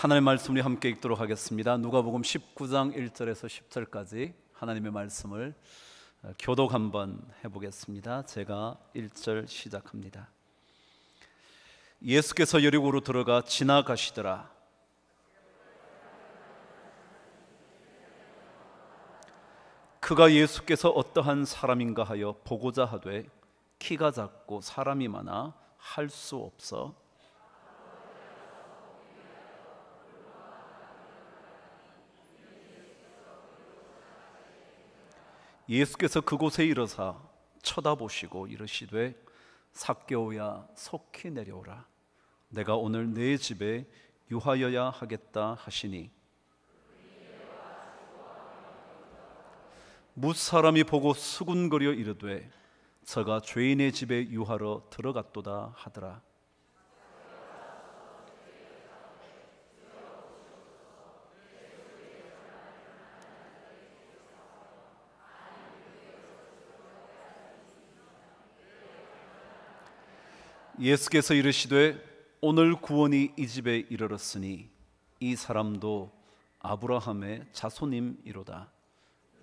하나님의 말씀 우리 함께 읽도록 하겠습니다. 누가복음 19장 1절에서 10절까지 하나님의 말씀을 교독 한번 해보겠습니다. 제가 1절 시작합니다. 예수께서 여리고로 들어가 지나가시더라. 그가 예수께서 어떠한 사람인가 하여 보고자 하되 키가 작고 사람이 많아 할 수 없어 예수께서 그곳에 이르사 쳐다보시고 이르시되 삭개오야 속히 내려오라. 내가 오늘 네 집에 유하여야 하겠다 하시니 무사람이 보고 수군거려 이르되 저가 죄인의 집에 유하러 들어갔도다 하더라. 예수께서 이르시되 오늘 구원이 이 집에 이르렀으니 이 사람도 아브라함의 자손임이로다.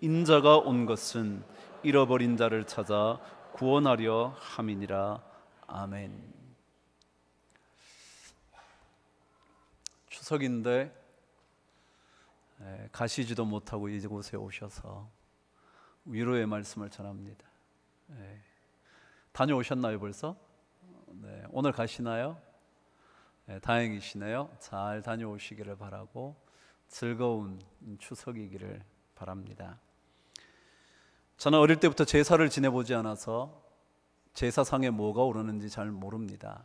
인자가 온 것은 잃어버린 자를 찾아 구원하려 함이니라. 아멘. 추석인데 가시지도 못하고 이곳에 오셔서 위로의 말씀을 전합니다. 다녀오셨나요 벌써? 네, 오늘 가시나요? 네, 다행이시네요. 잘 다녀오시기를 바라고 즐거운 추석이기를 바랍니다. 저는 어릴 때부터 제사를 지내보지 않아서 제사상에 뭐가 오르는지 잘 모릅니다.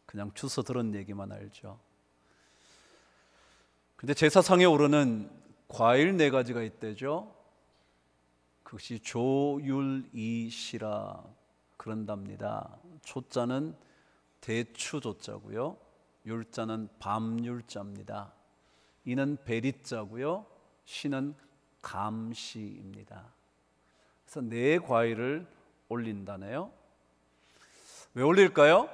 그냥 주워 들은 얘기만 알죠. 근데 제사상에 오르는 과일 4가지가 있대죠. 그것이 조율이시라 그런답니다. 조자는 대추조자고요, 율자는 밤율자입니다. 이는 베리자고요, 시는 감시입니다. 그래서 4과일을 올린다네요. 왜 올릴까요?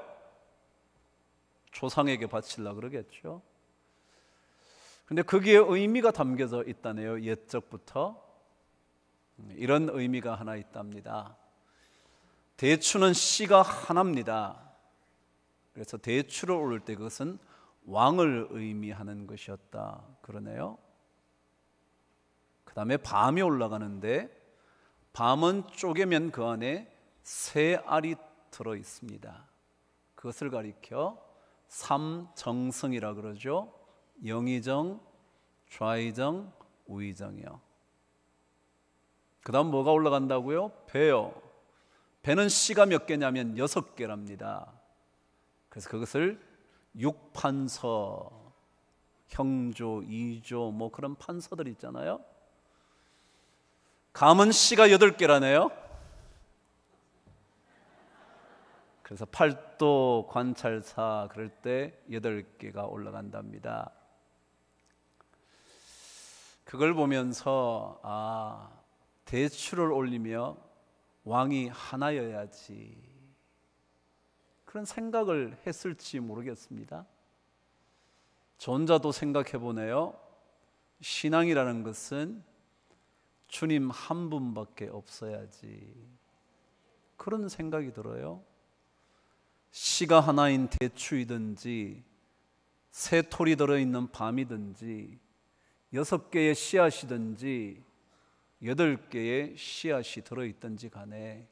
조상에게 바치려고 그러겠죠. 근데 거기에 의미가 담겨져 있다네요. 옛적부터 이런 의미가 하나 있답니다. 대추는 씨가 하나입니다. 그래서 대추를 올릴 때 그것은 왕을 의미하는 것이었다 그러네요. 그 다음에 밤이 올라가는데 밤은 쪼개면 그 안에 3알이 들어 있습니다. 그것을 가리켜 삼정성이라 그러죠. 영의정, 좌의정, 우의정이요. 그 다음 뭐가 올라간다고요? 배요. 배는 씨가 몇 개냐면 6개랍니다. 그래서 그것을 육판서, 형조, 이조 뭐 그런 판서들 있잖아요. 감은 씨가 8개라네요. 그래서 팔도 관찰사 그럴 때 8개가 올라간답니다. 그걸 보면서 대추를 올리며 왕이 하나여야지 그런 생각을 했을지 모르겠습니다. 저 혼자도 생각해 보네요. 신앙이라는 것은 주님 한 분밖에 없어야지 그런 생각이 들어요. 씨가 하나인 대추이든지 3톨이 들어있는 밤이든지 6개의 씨앗이든지 8개의 씨앗이 들어있든지 간에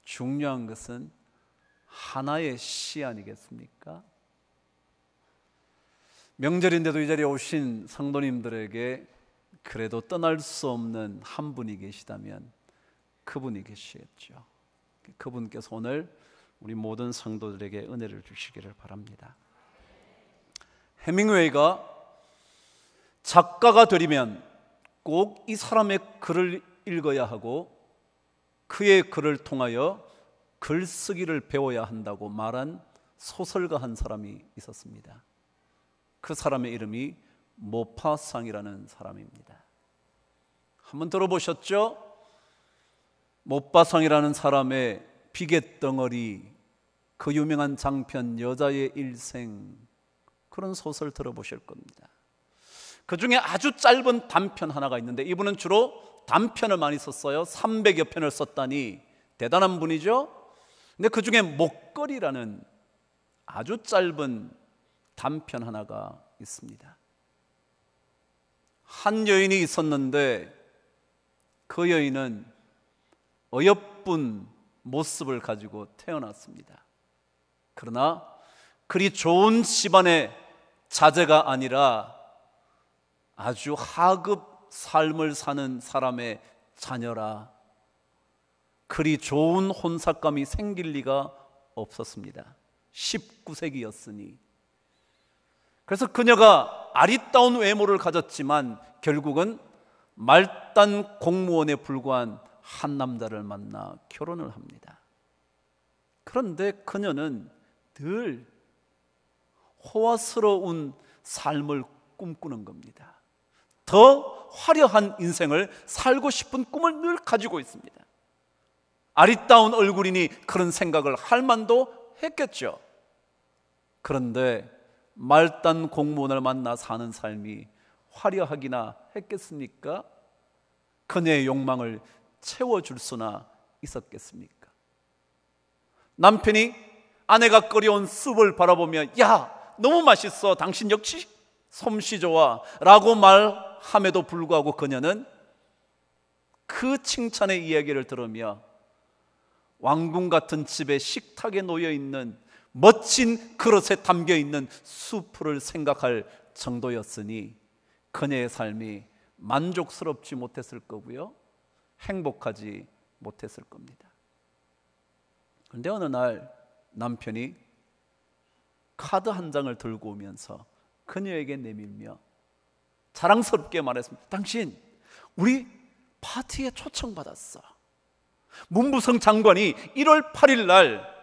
중요한 것은 하나의 씨 아니겠습니까? 명절인데도 이 자리에 오신 성도님들에게 그래도 떠날 수 없는 한 분이 계시다면 그분이 계시겠죠. 그분께서 오늘 우리 모든 성도들에게 은혜를 주시기를 바랍니다. 해밍웨이가 작가가 되려면 꼭 이 사람의 글을 읽어야 하고 그의 글을 통하여 글쓰기를 배워야 한다고 말한 소설가 한 사람이 있었습니다. 그 사람의 이름이 모파상이라는 사람입니다. 한번 들어보셨죠? 모파상이라는 사람의 비갯덩어리, 그 유명한 장편 여자의 일생, 그런 소설 들어보실 겁니다. 그 중에 아주 짧은 단편 하나가 있는데 이분은 주로 단편을 많이 썼어요. 300여 편을 썼다니 대단한 분이죠. 근데 그 중에 목걸이라는 아주 짧은 단편 하나가 있습니다. 한 여인이 있었는데 그 여인은 어여쁜 모습을 가지고 태어났습니다. 그러나 그리 좋은 집안의 자제가 아니라 아주 하급 삶을 사는 사람의 자녀라 그리 좋은 혼사감이 생길 리가 없었습니다. 19세기였으니. 그래서 그녀가 아리따운 외모를 가졌지만 결국은 말단 공무원에 불과한 한 남자를 만나 결혼을 합니다. 그런데 그녀는 늘 호화스러운 삶을 꿈꾸는 겁니다. 더 화려한 인생을 살고 싶은 꿈을 늘 가지고 있습니다. 아리따운 얼굴이니 그런 생각을 할 만도 했겠죠. 그런데 말단 공무원을 만나 사는 삶이 화려하기나 했겠습니까? 그녀의 욕망을 채워줄 수나 있었겠습니까? 남편이 아내가 끓여온 숲을 바라보며 야 너무 맛있어 당신 역시 솜씨 좋아 라고 말함에도 불구하고 그녀는 그 칭찬의 이야기를 들으며 왕궁 같은 집에 식탁에 놓여있는 멋진 그릇에 담겨있는 수프를 생각할 정도였으니 그녀의 삶이 만족스럽지 못했을 거고요 행복하지 못했을 겁니다. 그런데 어느 날 남편이 카드 한 장을 들고 오면서 그녀에게 내밀며 자랑스럽게 말했습니다. 당신 우리 파티에 초청받았어. 문부성 장관이 1월 8일 날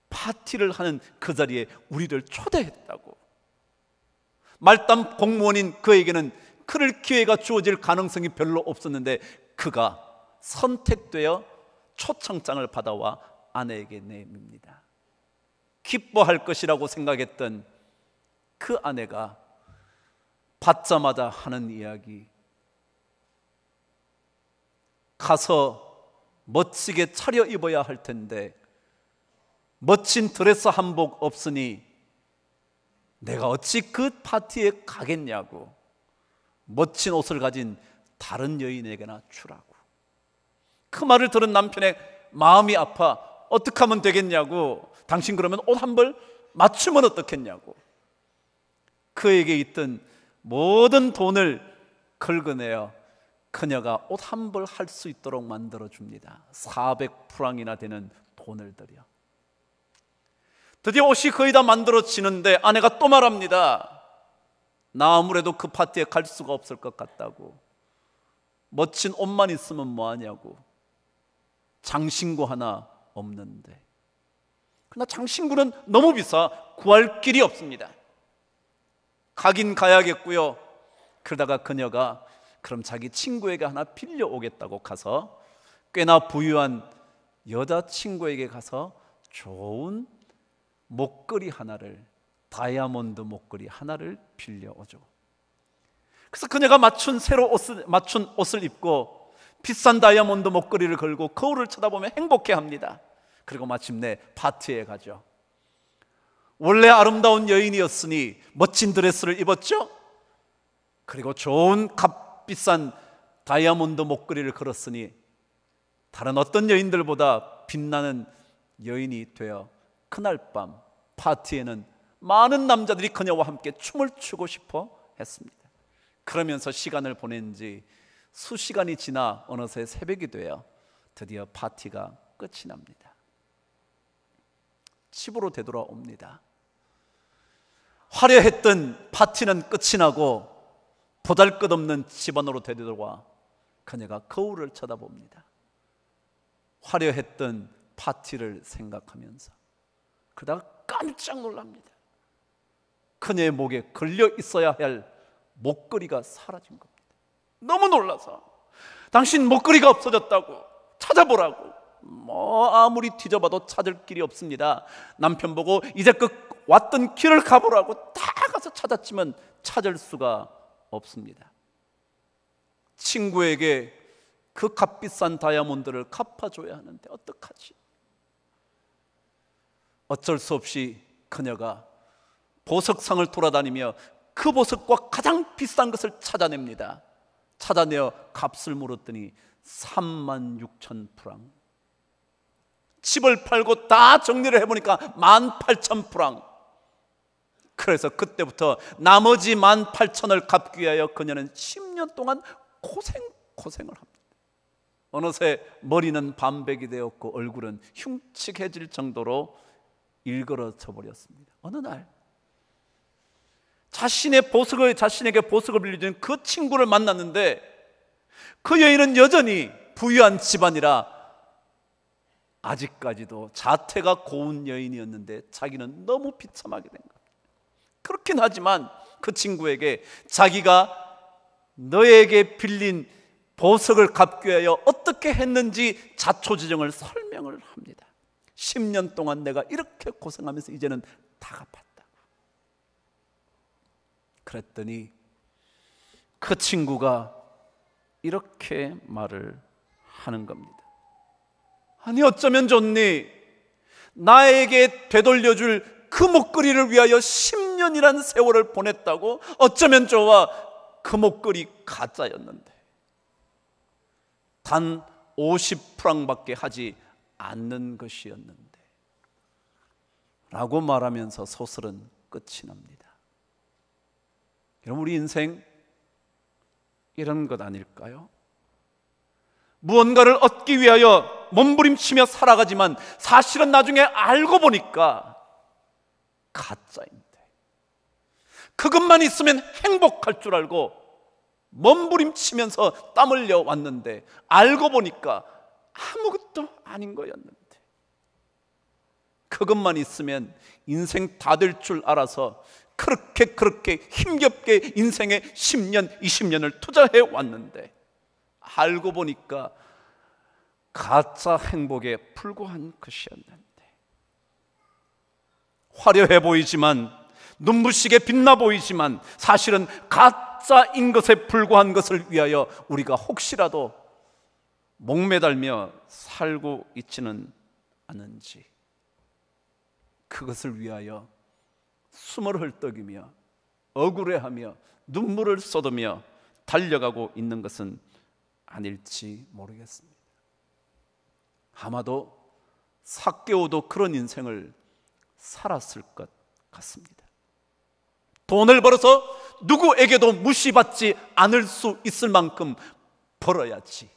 파티를 하는 그 자리에 우리를 초대했다고. 말단 공무원인 그에게는 그럴 기회가 주어질 가능성이 별로 없었는데 그가 선택되어 초청장을 받아와 아내에게 내밉니다. 기뻐할 것이라고 생각했던 그 아내가 받자마자 하는 이야기, 가서 멋지게 차려입어야 할 텐데 멋진 드레스 한복 없으니 내가 어찌 그 파티에 가겠냐고, 멋진 옷을 가진 다른 여인에게나 주라고. 그 말을 들은 남편의 마음이 아파 어떻게 하면 되겠냐고, 당신 그러면 옷 한 벌 맞추면 어떻겠냐고 그에게 있던 모든 돈을 긁어내어 그녀가 옷 한 벌 할 수 있도록 만들어 줍니다. 400프랑이나 되는 돈을 들여. 드디어 옷이 거의 다 만들어지는데 아내가 또 말합니다. 나 아무래도 그 파티에 갈 수가 없을 것 같다고. 멋진 옷만 있으면 뭐하냐고. 장신구 하나 없는데. 그러나 장신구는 너무 비싸 구할 길이 없습니다. 가긴 가야겠고요. 그러다가 그녀가 그럼 자기 친구에게 하나 빌려오겠다고 가서 꽤나 부유한 여자친구에게 가서 좋은 목걸이 하나를, 다이아몬드 목걸이 하나를 빌려오죠. 그래서 그녀가 맞춘 옷을 입고 비싼 다이아몬드 목걸이를 걸고 거울을 쳐다보며 행복해합니다. 그리고 마침내 파티에 가죠. 원래 아름다운 여인이었으니 멋진 드레스를 입었죠. 그리고 좋은 값비싼 다이아몬드 목걸이를 걸었으니 다른 어떤 여인들보다 빛나는 여인이 되어 그날 밤 파티에는 많은 남자들이 그녀와 함께 춤을 추고 싶어 했습니다. 그러면서 시간을 보낸 지 수시간이 지나 어느새 새벽이 되어 드디어 파티가 끝이 납니다. 집으로 되돌아옵니다. 화려했던 파티는 끝이 나고 보잘것없는 집안으로 되돌아와 그녀가 거울을 쳐다봅니다. 화려했던 파티를 생각하면서 그러다가 깜짝 놀랍니다. 그녀의 목에 걸려 있어야 할 목걸이가 사라진 겁니다. 너무 놀라서 당신 목걸이가 없어졌다고 찾아보라고 아무리 뒤져봐도 찾을 길이 없습니다. 남편 보고 이제 그 왔던 길을 가보라고 딱 가서 찾았지만 찾을 수가 없습니다. 친구에게 그 값비싼 다이아몬드를 갚아줘야 하는데 어떡하지? 어쩔 수 없이 그녀가 보석상을 돌아다니며 그 보석과 가장 비싼 것을 찾아냅니다. 찾아내어 값을 물었더니 36,000프랑. 집을 팔고 다 정리를 해보니까 18,000프랑. 그래서 그때부터 나머지 18,000을 갚기 위하여 그녀는 10년 동안 고생을 합니다. 어느새 머리는 반백이 되었고 얼굴은 흉측해질 정도로 일그러져 버렸습니다. 어느 날 자신에게 보석을 빌려주는 그 친구를 만났는데 그 여인은 여전히 부유한 집안이라 아직까지도 자태가 고운 여인이었는데 자기는 너무 비참하게 된 겁니다. 그렇긴 하지만 그 친구에게 자기가 너에게 빌린 보석을 갚기 위하여 어떻게 했는지 자초지종을 설명을 합니다. 10년 동안 내가 이렇게 고생하면서 이제는 다 갚았다. 그랬더니 그 친구가 이렇게 말을 하는 겁니다. 아니 어쩌면 좋니? 나에게 되돌려줄 그 목걸이를 위하여 10년이라는 세월을 보냈다고? 어쩌면 좋아. 그 목걸이 가짜였는데 단 50프랑밖에 하지 않는 것이었는데 라고 말하면서 소설은 끝이 납니다. 여러분, 우리 인생 이런 것 아닐까요? 무언가를 얻기 위하여 몸부림치며 살아가지만 사실은 나중에 알고 보니까 가짜인데, 그것만 있으면 행복할 줄 알고 몸부림치면서 땀 흘려 왔는데 알고 보니까 아무것도 아닌 거였는데, 그것만 있으면 인생 다 될 줄 알아서 그렇게 힘겹게 인생의 10년, 20년을 투자해 왔는데 알고 보니까 가짜 행복에 불과한 것이었는데, 화려해 보이지만 눈부시게 빛나 보이지만 사실은 가짜인 것에 불과한 것을 위하여 우리가 혹시라도 목매달며 살고 있지는 않은지, 그것을 위하여 숨을 헐떡이며 억울해하며 눈물을 쏟으며 달려가고 있는 것은 아닐지 모르겠습니다. 아마도 삭개오도 그런 인생을 살았을 것 같습니다. 돈을 벌어서 누구에게도 무시받지 않을 수 있을 만큼 벌어야지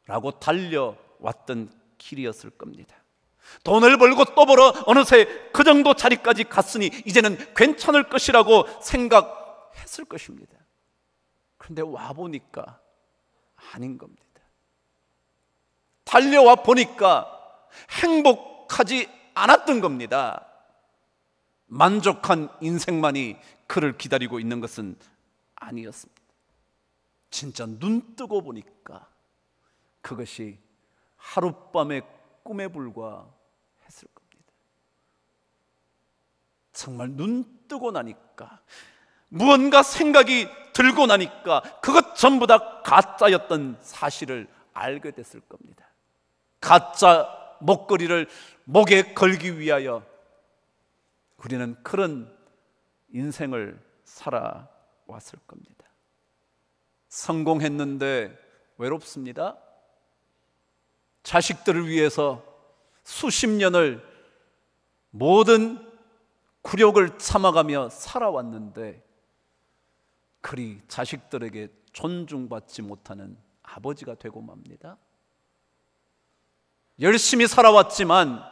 라고 달려왔던 길이었을 겁니다. 돈을 벌고 또 벌어 어느새 그 정도 자리까지 갔으니 이제는 괜찮을 것이라고 생각했을 것입니다. 그런데 와보니까 아닌 겁니다. 달려와 보니까 행복하지 않았던 겁니다. 만족한 인생만이 그를 기다리고 있는 것은 아니었습니다. 진짜 눈 뜨고 보니까 그것이 하룻밤의 꿈에 불과했을 겁니다. 정말 눈 뜨고 나니까, 무언가 생각이 들고 나니까 그것 전부 다 가짜였던 사실을 알게 됐을 겁니다. 가짜 목걸이를 목에 걸기 위하여 우리는 그런 인생을 살아왔을 겁니다. 성공했는데 외롭습니다. 자식들을 위해서 수십 년을 모든 굴욕을 참아가며 살아왔는데 그리 자식들에게 존중받지 못하는 아버지가 되고 맙니다. 열심히 살아왔지만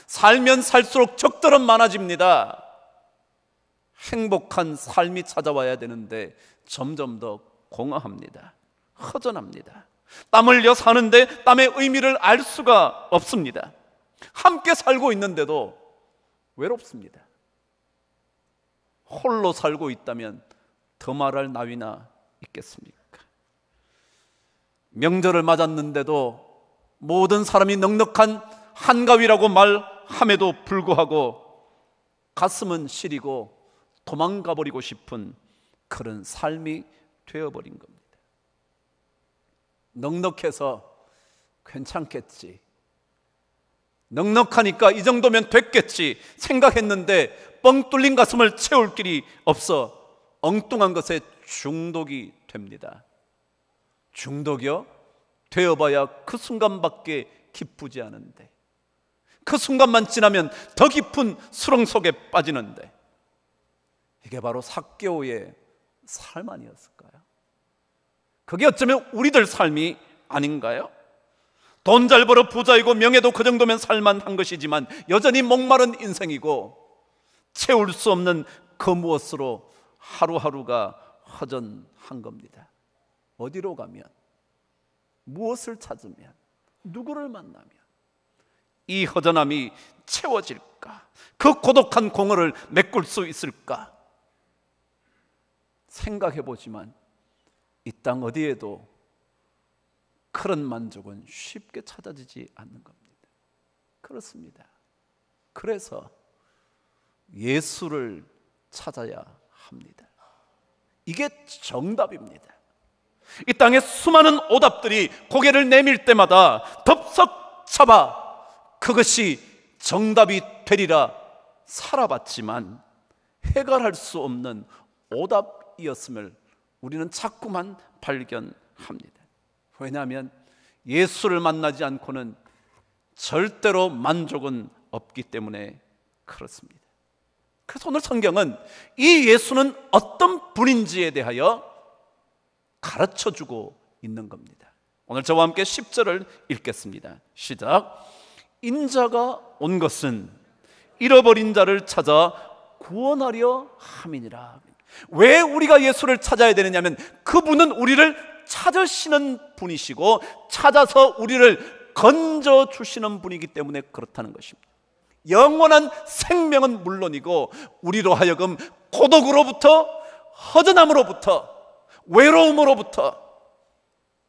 살면 살수록 적들은 많아집니다. 행복한 삶이 찾아와야 되는데 점점 더 공허합니다. 허전합니다. 땀 흘려 사는데 땀의 의미를 알 수가 없습니다. 함께 살고 있는데도 외롭습니다. 홀로 살고 있다면 더 말할 나위나 있겠습니까? 명절을 맞았는데도 모든 사람이 넉넉한 한가위라고 말함에도 불구하고 가슴은 시리고 도망가 버리고 싶은 그런 삶이 되어버린 겁니다. 넉넉해서 괜찮겠지, 넉넉하니까 이 정도면 됐겠지 생각했는데 뻥 뚫린 가슴을 채울 길이 없어 엉뚱한 것에 중독이 됩니다. 중독이요? 되어봐야 그 순간밖에 기쁘지 않은데, 그 순간만 지나면 더 깊은 수렁 속에 빠지는데, 이게 바로 삭개오의 삶 아니었을까요? 그게 어쩌면 우리들 삶이 아닌가요? 돈 잘 벌어 부자이고 명예도 그 정도면 살만한 것이지만 여전히 목마른 인생이고 채울 수 없는 그 무엇으로 하루하루가 허전한 겁니다. 어디로 가면, 무엇을 찾으면, 누구를 만나면 이 허전함이 채워질까? 그 고독한 공허를 메꿀 수 있을까? 생각해 보지만 이 땅 어디에도 그런 만족은 쉽게 찾아지지 않는 겁니다. 그렇습니다. 그래서 예수를 찾아야 합니다. 이게 정답입니다. 이 땅에 수많은 오답들이 고개를 내밀 때마다 덥석 잡아 그것이 정답이 되리라 살아봤지만 해결할 수 없는 오답이었음을 우리는 자꾸만 발견합니다. 왜냐하면 예수를 만나지 않고는 절대로 만족은 없기 때문에 그렇습니다. 그래서 오늘 성경은 이 예수는 어떤 분인지에 대하여 가르쳐주고 있는 겁니다. 오늘 저와 함께 10절을 읽겠습니다. 시작. 인자가 온 것은 잃어버린 자를 찾아 구원하려 함이니라. 왜 우리가 예수를 찾아야 되느냐면 그분은 우리를 찾으시는 분이시고 찾아서 우리를 건져주시는 분이기 때문에 그렇다는 것입니다. 영원한 생명은 물론이고 우리로 하여금 고독으로부터, 허전함으로부터, 외로움으로부터,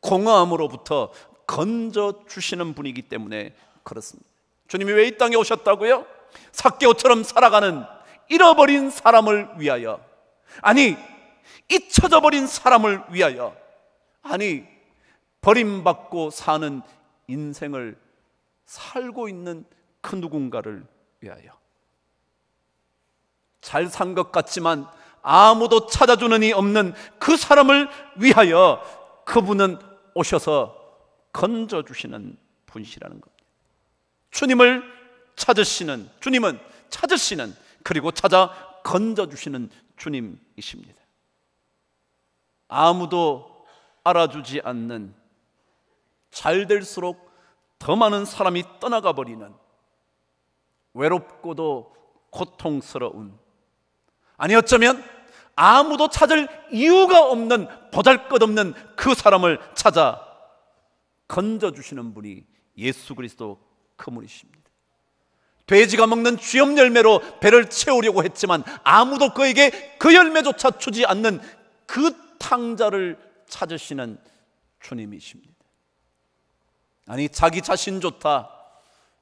공허함으로부터 건져주시는 분이기 때문에 그렇습니다. 주님이 왜 이 땅에 오셨다고요? 삭개오처럼 살아가는 잃어버린 사람을 위하여, 아니 잊혀져버린 사람을 위하여, 아니 버림받고 사는 인생을 살고 있는 그 누군가를 위하여, 잘 산 것 같지만 아무도 찾아주는 이 없는 그 사람을 위하여 그분은 오셔서 건져주시는 분이시라는 겁니다. 주님은 찾으시는, 그리고 찾아 건져주시는 주님이십니다. 아무도 알아주지 않는, 잘 될수록 더 많은 사람이 떠나가 버리는 외롭고도 고통스러운, 아니 어쩌면 아무도 찾을 이유가 없는 보잘것없는 그 사람을 찾아 건져주시는 분이 예수 그리스도 그분이십니다. 돼지가 먹는 쥐염 열매로 배를 채우려고 했지만 아무도 그에게 그 열매조차 주지 않는 그 탕자를 찾으시는 주님이십니다. 아니 자기 자신조차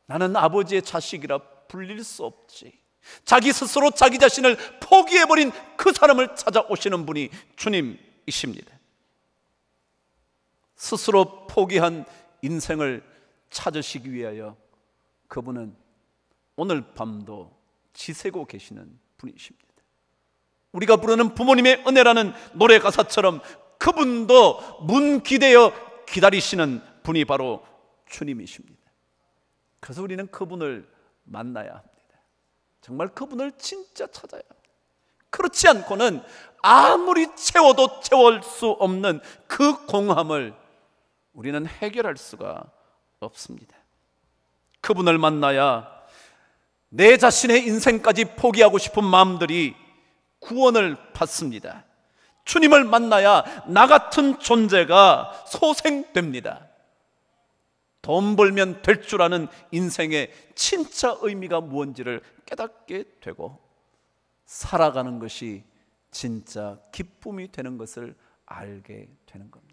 나는 아버지의 자식이라 불릴 수 없지, 자기 스스로 자기 자신을 포기해버린 그 사람을 찾아오시는 분이 주님이십니다. 스스로 포기한 인생을 찾으시기 위하여 그분은 오늘 밤도 지새고 계시는 분이십니다. 우리가 부르는 부모님의 은혜라는 노래 가사처럼 그분도 문 기대어 기다리시는 분이 바로 주님이십니다. 그래서 우리는 그분을 만나야 합니다. 정말 그분을 진짜 찾아야 합니다. 그렇지 않고는 아무리 채워도 채울 수 없는 그 공허함을 우리는 해결할 수가 없습니다. 그분을 만나야 내 자신의 인생까지 포기하고 싶은 마음들이 구원을 받습니다. 주님을 만나야 나 같은 존재가 소생됩니다. 돈 벌면 될 줄 아는 인생의 진짜 의미가 무엇인지를 깨닫게 되고 살아가는 것이 진짜 기쁨이 되는 것을 알게 되는 겁니다.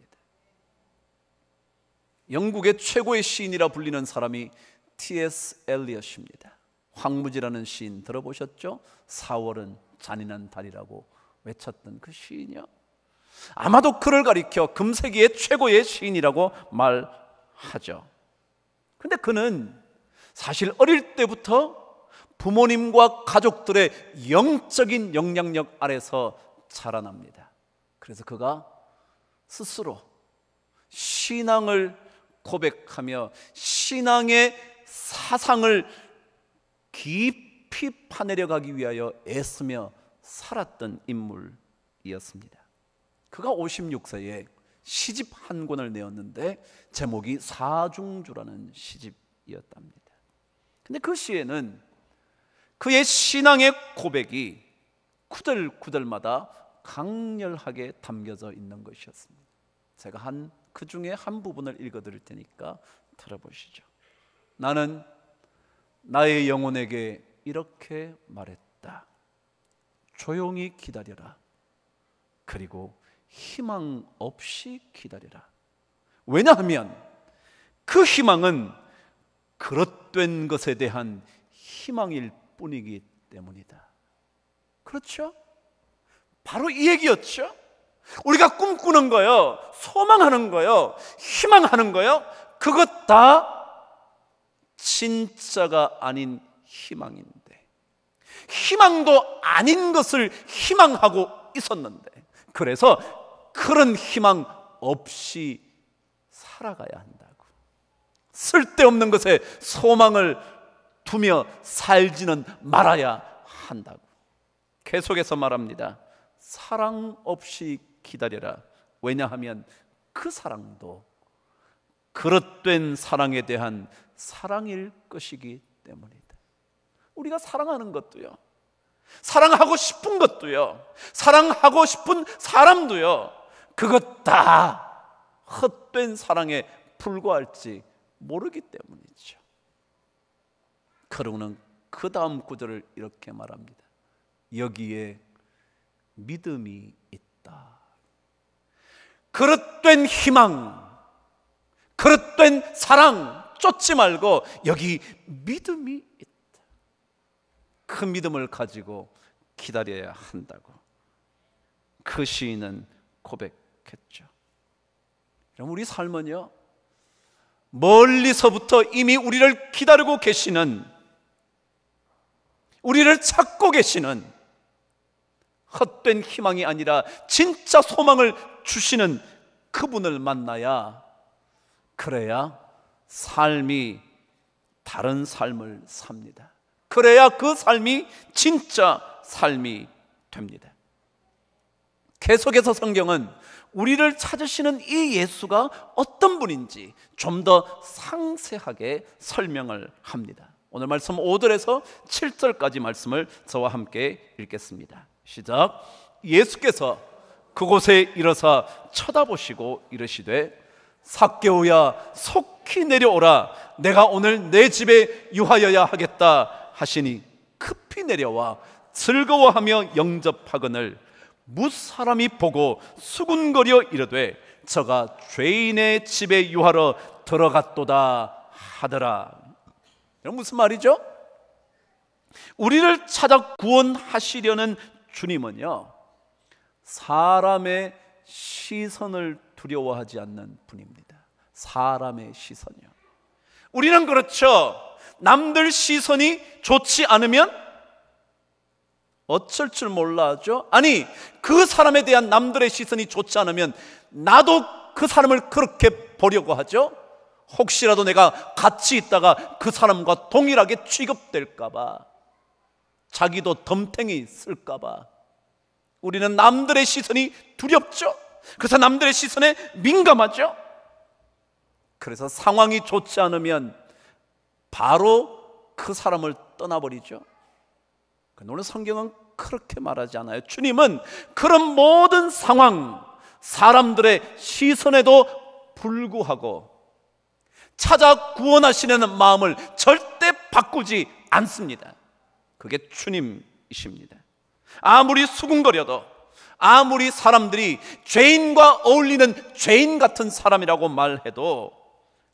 영국의 최고의 시인이라 불리는 사람이 T.S. 엘리엇입니다. 황무지라는 시인 들어보셨죠? 4월은 잔인한 달이라고 외쳤던 그 시인이요. 아마도 그를 가리켜 금세기의 최고의 시인이라고 말하죠. 근데 그는 사실 어릴 때부터 부모님과 가족들의 영적인 영향력 아래서 자라납니다. 그래서 그가 스스로 신앙을 고백하며 신앙의 사상을 깊이 파내려가기 위하여 애쓰며 살았던 인물이었습니다. 그가 56세에 시집 한 권을 내었는데 제목이 사중주라는 시집이었답니다. 근데 그 시에는 그의 신앙의 고백이 구절구절마다 강렬하게 담겨져 있는 것이었습니다. 제가 그 중에 한 부분을 읽어드릴 테니까 들어보시죠. 나는 나의 영혼에게 이렇게 말했다. 조용히 기다려라. 그리고 희망 없이 기다려라. 왜냐하면 그 희망은 그릇된 것에 대한 희망일 뿐이기 때문이다. 그렇죠? 바로 이 얘기였죠. 우리가 꿈꾸는 거요, 소망하는 거요, 희망하는 거요, 그것 다 진짜가 아닌 희망인데, 희망도 아닌 것을 희망하고 있었는데, 그래서 그런 희망 없이 살아가야 한다고. 쓸데없는 것에 소망을 두며 살지는 말아야 한다고. 계속해서 말합니다. 사랑 없이 기다려라. 왜냐하면 그 사랑도 그릇된 사랑에 대한 사랑일 것이기 때문이다. 우리가 사랑하는 것도요, 사랑하고 싶은 것도요, 사랑하고 싶은 사람도요, 그것 다 헛된 사랑에 불과할지 모르기 때문이죠. 그러고는 그 다음 구절을 이렇게 말합니다. 여기에 믿음이 있다. 그릇된 희망, 그릇된 사랑 쫓지 말고 여기 믿음이 있다. 그 믿음을 가지고 기다려야 한다고 그 시인은 고백했죠. 그럼 우리 삶은요, 멀리서부터 이미 우리를 기다리고 계시는, 우리를 찾고 계시는 헛된 희망이 아니라 진짜 소망을 주시는 그분을 만나야, 그래야 삶이 다른 삶을 삽니다. 그래야 그 삶이 진짜 삶이 됩니다. 계속해서 성경은 우리를 찾으시는 이 예수가 어떤 분인지 좀 더 상세하게 설명을 합니다. 오늘 말씀 5절에서 7절까지 말씀을 저와 함께 읽겠습니다. 시작. 예수께서 그곳에 일어서 쳐다보시고 이르시되 삭개오야 속히 내려오라. 내가 오늘 내 집에 유하여야 하겠다 하시니 급히 내려와 즐거워하며 영접하거늘 무사람이 보고 수군거려 이르되 저가 죄인의 집에 유하러 들어갔도다 하더라. 이건 무슨 말이죠? 우리를 찾아 구원하시려는 주님은요, 사람의 시선을 두려워하지 않는 분입니다. 사람의 시선이요. 우리는 그렇죠. 남들 시선이 좋지 않으면 어쩔 줄 몰라 하죠. 아니, 그 사람에 대한 남들의 시선이 좋지 않으면 나도 그 사람을 그렇게 보려고 하죠. 혹시라도 내가 같이 있다가 그 사람과 동일하게 취급될까봐, 자기도 덤탱이 쓸까봐 우리는 남들의 시선이 두렵죠. 그래서 남들의 시선에 민감하죠. 그래서 상황이 좋지 않으면 바로 그 사람을 떠나버리죠. 오늘 성경은 그렇게 말하지 않아요. 주님은 그런 모든 상황, 사람들의 시선에도 불구하고 찾아 구원하시려는 마음을 절대 바꾸지 않습니다. 그게 주님이십니다. 아무리 수군거려도, 아무리 사람들이 죄인과 어울리는 죄인 같은 사람이라고 말해도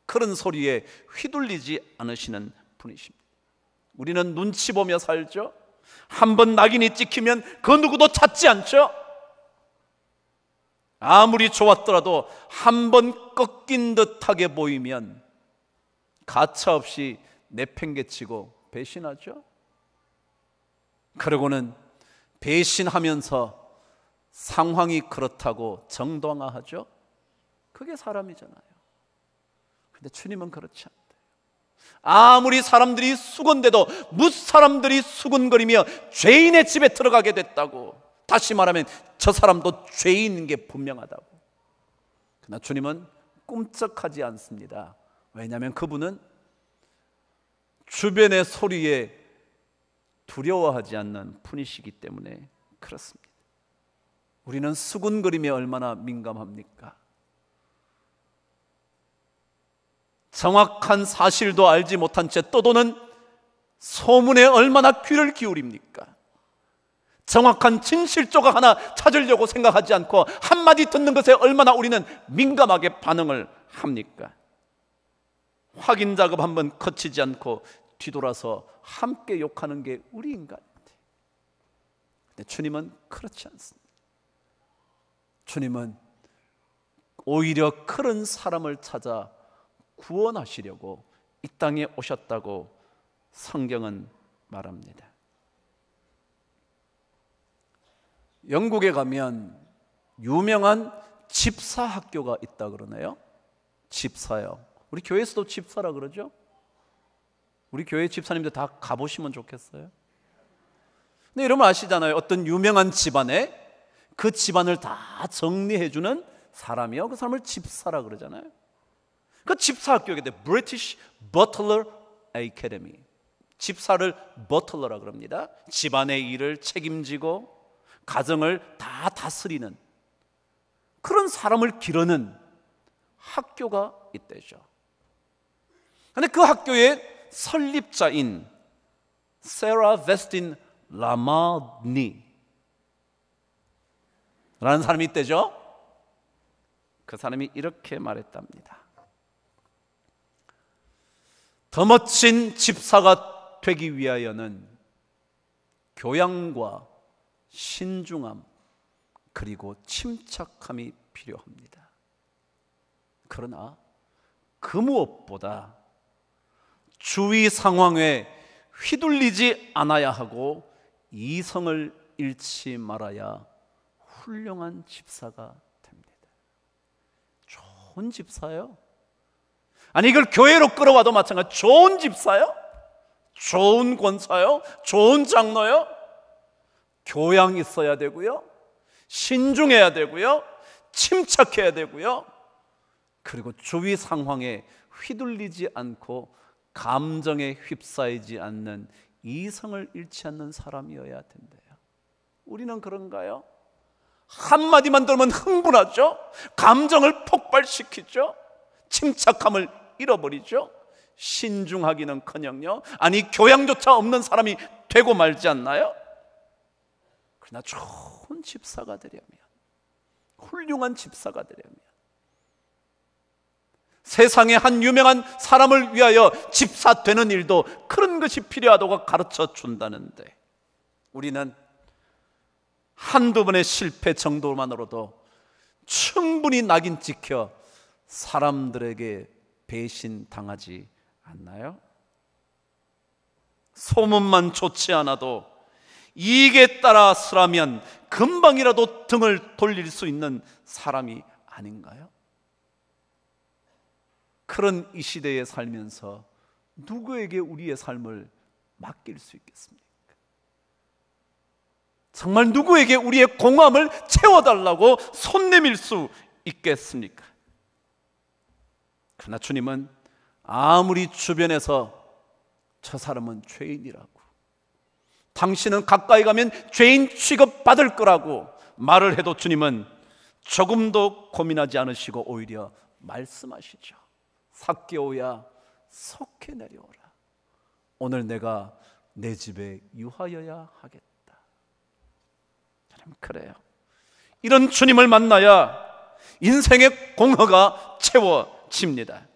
그런 소리에 휘둘리지 않으시는 분이십니다. 우리는 눈치 보며 살죠. 한번 낙인이 찍히면 그 누구도 찾지 않죠. 아무리 좋았더라도 한번 꺾인 듯하게 보이면 가차없이 내팽개치고 배신하죠. 그러고는 배신하면서 상황이 그렇다고 정당화하죠. 그게 사람이잖아요. 근데 주님은 그렇지 않대요. 아무리 사람들이 수군대도 무사람들이 수군거리며 죄인의 집에 들어가게 됐다고, 다시 말하면 저 사람도 죄인인 게 분명하다고. 그러나 주님은 꿈쩍하지 않습니다. 왜냐하면 그분은 주변의 소리에 두려워하지 않는 분이시기 때문에 그렇습니다. 우리는 수군거림에 얼마나 민감합니까? 정확한 사실도 알지 못한 채 떠도는 소문에 얼마나 귀를 기울입니까? 정확한 진실 조각 하나 찾으려고 생각하지 않고 한마디 듣는 것에 얼마나 우리는 민감하게 반응을 합니까? 확인 작업 한번 거치지 않고 뒤돌아서 함께 욕하는 게 우리 인간인데, 근데 주님은 그렇지 않습니다. 주님은 오히려 그런 사람을 찾아 구원하시려고 이 땅에 오셨다고 성경은 말합니다. 영국에 가면 유명한 집사 학교가 있다 그러네요. 집사요. 우리 교회에서도 집사라 그러죠. 우리 교회 집사님들 다 가보시면 좋겠어요. 근데 여러분 아시잖아요. 어떤 유명한 집안에 그 집안을 다 정리해주는 사람이요, 그 사람을 집사라 그러잖아요. 그 집사 학교에 돼 British Butler Academy. 집사를 버틀러라 그럽니다. 집안의 일을 책임지고 가정을 다 다스리는 그런 사람을 기르는 학교가 있대죠. 근데 그 학교의 설립자인 세라 베스틴 라마니 라는 사람이 있대죠. 그 사람이 이렇게 말했답니다. 더 멋진 집사가 되기 위하여는 교양과 신중함 그리고 침착함이 필요합니다. 그러나 그 무엇보다 주위 상황에 휘둘리지 않아야 하고 이성을 잃지 말아야 훌륭한 집사가 됩니다. 좋은 집사요? 아니 이걸 교회로 끌어와도 마찬가지. 좋은 집사요? 좋은 권사요? 좋은 장로요? 교양 있어야 되고요, 신중해야 되고요, 침착해야 되고요, 그리고 주위 상황에 휘둘리지 않고 감정에 휩싸이지 않는 이성을 잃지 않는 사람이어야 된대요. 우리는 그런가요? 한마디만 들으면 흥분하죠. 감정을 폭발시키죠. 침착함을 잃어버리죠. 신중하기는커녕요, 아니 교양조차 없는 사람이 되고 말지 않나요? 그러나 좋은 집사가 되려면, 훌륭한 집사가 되려면 세상의 한 유명한 사람을 위하여 집사 되는 일도 그런 것이 필요하다고 가르쳐 준다는데, 우리는 한두 번의 실패 정도만으로도 충분히 낙인 찍혀 사람들에게 배신당하지 않나요? 소문만 좋지 않아도 이익에 따라 서라면 금방이라도 등을 돌릴 수 있는 사람이 아닌가요? 그런 이 시대에 살면서 누구에게 우리의 삶을 맡길 수 있겠습니까? 정말 누구에게 우리의 공함을 채워달라고 손 내밀 수 있겠습니까? 그러나 주님은 아무리 주변에서 저 사람은 죄인이라고, 당신은 가까이 가면 죄인 취급받을 거라고 말을 해도 주님은 조금도 고민하지 않으시고 오히려 말씀하시죠. 삭개오야 속히 내려오라. 오늘 내가 내 집에 유하여야 하겠다. 저는 그래요. 이런 주님을 만나야 인생의 공허가 채워집니다.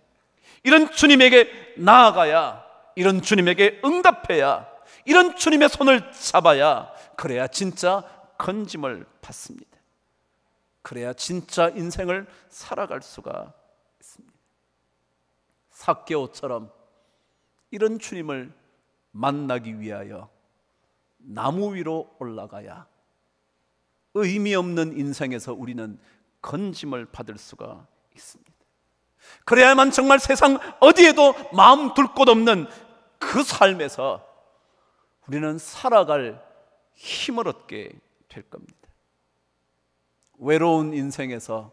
이런 주님에게 나아가야, 이런 주님에게 응답해야 이런 주님의 손을 잡아야, 그래야 진짜 건짐을 받습니다. 그래야 진짜 인생을 살아갈 수가 있습니다. 삭개오처럼 이런 주님을 만나기 위하여 나무 위로 올라가야 의미 없는 인생에서 우리는 건짐을 받을 수가 있습니다. 그래야만 정말 세상 어디에도 마음 둘 곳 없는 그 삶에서 우리는 살아갈 힘을 얻게 될 겁니다. 외로운 인생에서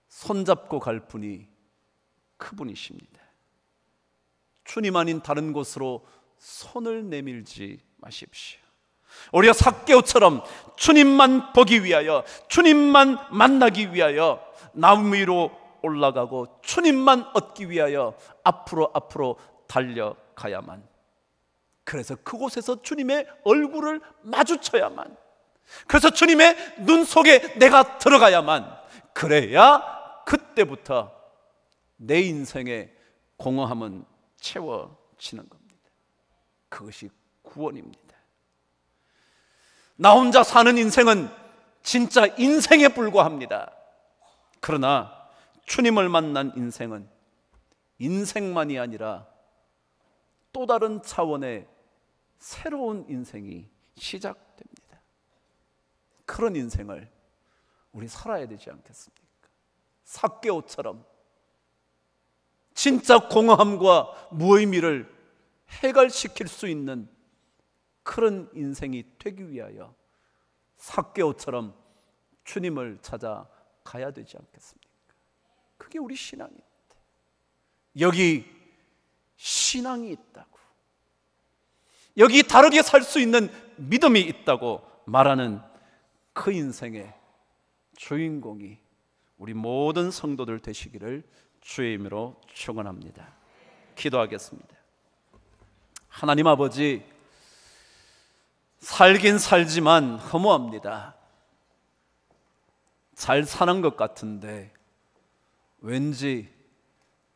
손잡고 갈 분이 그분이십니다. 주님 아닌 다른 곳으로 손을 내밀지 마십시오. 우리가 삭개오처럼 주님만 보기 위하여, 주님만 만나기 위하여 나무 위로 올라가고 주님만 얻기 위하여 앞으로 달려가야만, 그래서 그곳에서 주님의 얼굴을 마주쳐야만, 그래서 주님의 눈 속에 내가 들어가야만, 그래야 그때부터 내 인생의 공허함은 채워지는 겁니다. 그것이 구원입니다. 나 혼자 사는 인생은 진짜 인생에 불과합니다. 그러나 주님을 만난 인생은 인생만이 아니라 또 다른 차원의 새로운 인생이 시작됩니다. 그런 인생을 우리 살아야 되지 않겠습니까? 삭개오처럼 진짜 공허함과 무의미를 해결시킬 수 있는 그런 인생이 되기 위하여 삭개오처럼 주님을 찾아가야 되지 않겠습니까? 그게 우리 신앙입니다. 여기 신앙이 있다고, 여기 다르게 살 수 있는 믿음이 있다고 말하는 그 인생의 주인공이 우리 모든 성도들 되시기를 주의 이름으로 축원합니다. 기도하겠습니다. 하나님 아버지, 살긴 살지만 허무합니다. 잘 사는 것 같은데 왠지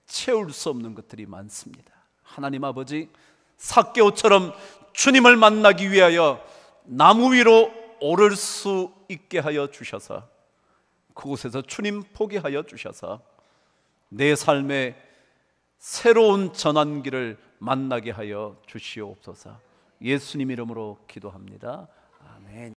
채울 수 없는 것들이 많습니다. 하나님 아버지, 삭개오처럼 주님을 만나기 위하여 나무 위로 오를 수 있게 하여 주셔서, 그곳에서 주님 포기하여 주셔서 내 삶의 새로운 전환기를 만나게 하여 주시옵소서. 예수님 이름으로 기도합니다. 아멘.